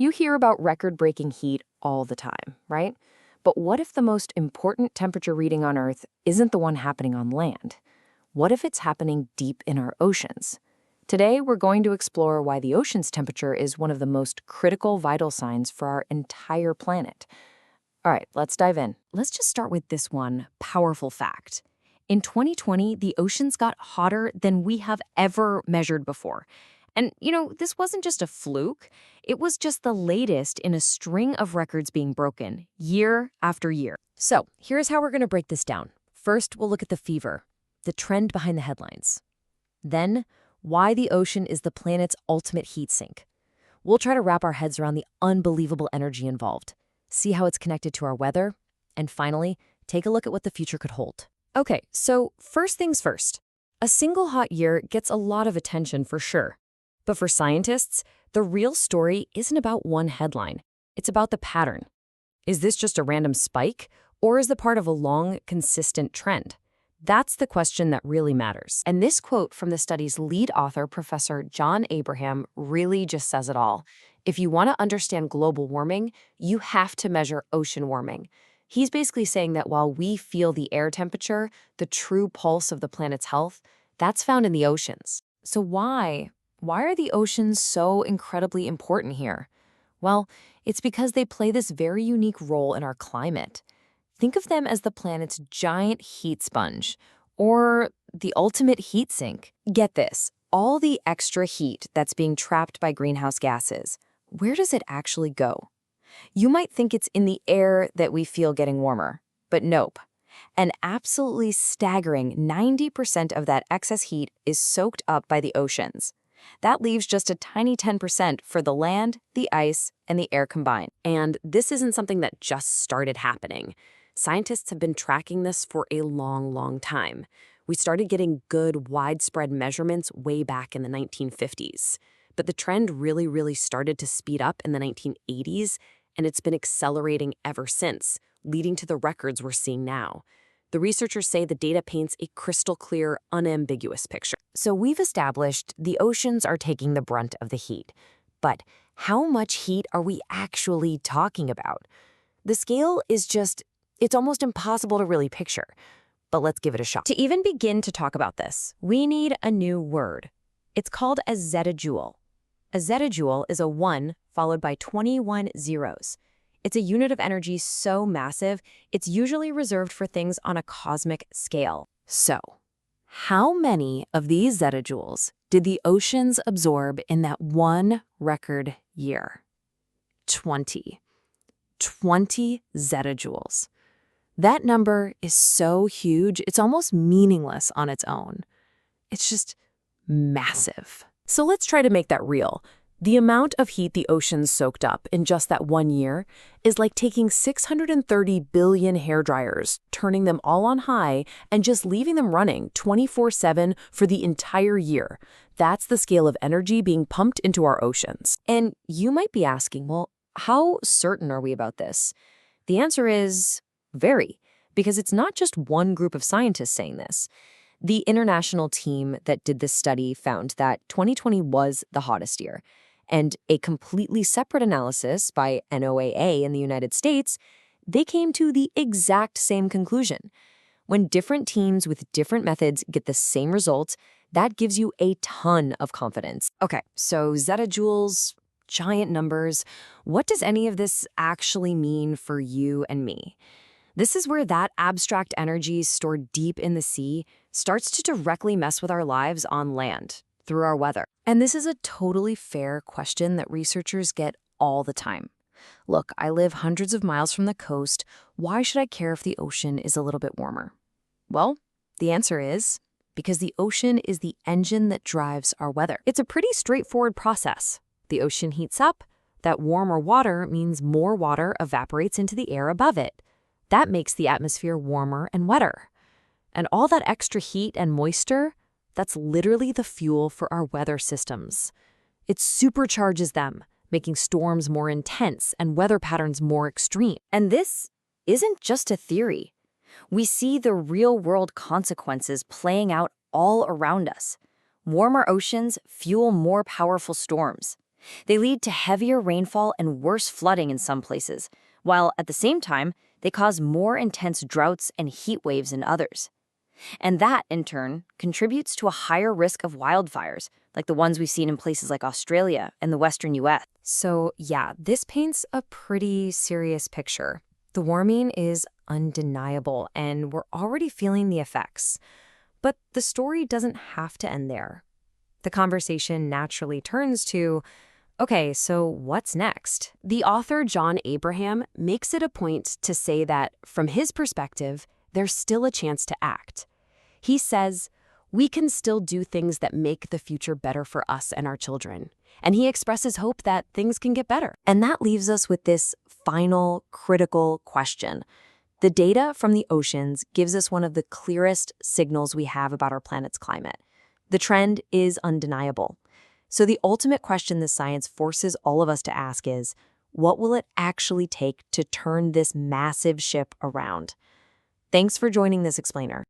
You hear about record-breaking heat all the time, right? But what if the most important temperature reading on Earth isn't the one happening on land? What if it's happening deep in our oceans? Today, we're going to explore why the ocean's temperature is one of the most critical vital signs for our entire planet. All right, let's dive in. Let's just start with this one powerful fact. In 2020, the oceans got hotter than we have ever measured before. And, this wasn't just a fluke. It was just the latest in a string of records being broken, year after year. So, here's how we're going to break this down. First, we'll look at the fever, the trend behind the headlines. Then, why the ocean is the planet's ultimate heat sink. We'll try to wrap our heads around the unbelievable energy involved, see how it's connected to our weather, and finally, take a look at what the future could hold. Okay, so first things first. A single hot year gets a lot of attention for sure. But for scientists, the real story isn't about one headline. It's about the pattern. Is this just a random spike, or is it part of a long, consistent trend? That's the question that really matters. And this quote from the study's lead author, Professor John Abraham, really just says it all. If you want to understand global warming, you have to measure ocean warming. He's basically saying that while we feel the air temperature, the true pulse of the planet's health, that's found in the oceans. So why? Why are the oceans so incredibly important here? Well, it's because they play this very unique role in our climate. Think of them as the planet's giant heat sponge, or the ultimate heat sink. Get this, all the extra heat that's being trapped by greenhouse gases, where does it actually go? You might think it's in the air that we feel getting warmer, but nope. An absolutely staggering 90% of that excess heat is soaked up by the oceans. That leaves just a tiny 10% for the land, the ice, and the air combined. And this isn't something that just started happening. Scientists have been tracking this for a long, long time. We started getting good, widespread measurements way back in the 1950s. But the trend really started to speed up in the 1980s, and it's been accelerating ever since, leading to the records we're seeing now. The researchers say the data paints a crystal clear, unambiguous picture. So we've established the oceans are taking the brunt of the heat. But how much heat are we actually talking about? The scale is it's almost impossible to really picture. But let's give it a shot. To even begin to talk about this, we need a new word. It's called a zettajoule. A zettajoule is a 1 followed by 21 zeros. It's a unit of energy so massive, it's usually reserved for things on a cosmic scale. So, how many of these zettajoules did the oceans absorb in that one record year? 20. 20 zettajoules. That number is so huge, it's almost meaningless on its own. It's just massive. So let's try to make that real. The amount of heat the oceans soaked up in just that 1 year is like taking 630 billion hairdryers, turning them all on high, and just leaving them running 24/7 for the entire year. That's the scale of energy being pumped into our oceans. And you might be asking, well, how certain are we about this? The answer is very, because it's not just one group of scientists saying this. The international team that did this study found that 2020 was the hottest year. And a completely separate analysis by NOAA in the United States, they came to the exact same conclusion. When different teams with different methods get the same result, that gives you a ton of confidence. Okay, so zettajoules, giant numbers, what does any of this actually mean for you and me? This is where that abstract energy stored deep in the sea starts to directly mess with our lives on land, through our weather. And this is a totally fair question that researchers get all the time. Look, I live hundreds of miles from the coast. Why should I care if the ocean is a little bit warmer? Well, the answer is because the ocean is the engine that drives our weather. It's a pretty straightforward process. The ocean heats up. That warmer water means more water evaporates into the air above it. That makes the atmosphere warmer and wetter. And all that extra heat and moisture, that's literally the fuel for our weather systems. It supercharges them, making storms more intense and weather patterns more extreme. And this isn't just a theory. We see the real-world consequences playing out all around us. Warmer oceans fuel more powerful storms. They lead to heavier rainfall and worse flooding in some places, while at the same time, they cause more intense droughts and heat waves in others. And that, in turn, contributes to a higher risk of wildfires, like the ones we've seen in places like Australia and the western US. So, yeah, this paints a pretty serious picture. The warming is undeniable, and we're already feeling the effects. But the story doesn't have to end there. The conversation naturally turns to, okay, so what's next? The author, John Abraham, makes it a point to say that, from his perspective, there's still a chance to act. He says, we can still do things that make the future better for us and our children. And he expresses hope that things can get better. And that leaves us with this final, critical question. The data from the oceans gives us one of the clearest signals we have about our planet's climate. The trend is undeniable. So the ultimate question this science forces all of us to ask is, what will it actually take to turn this massive ship around? Thanks for joining this explainer.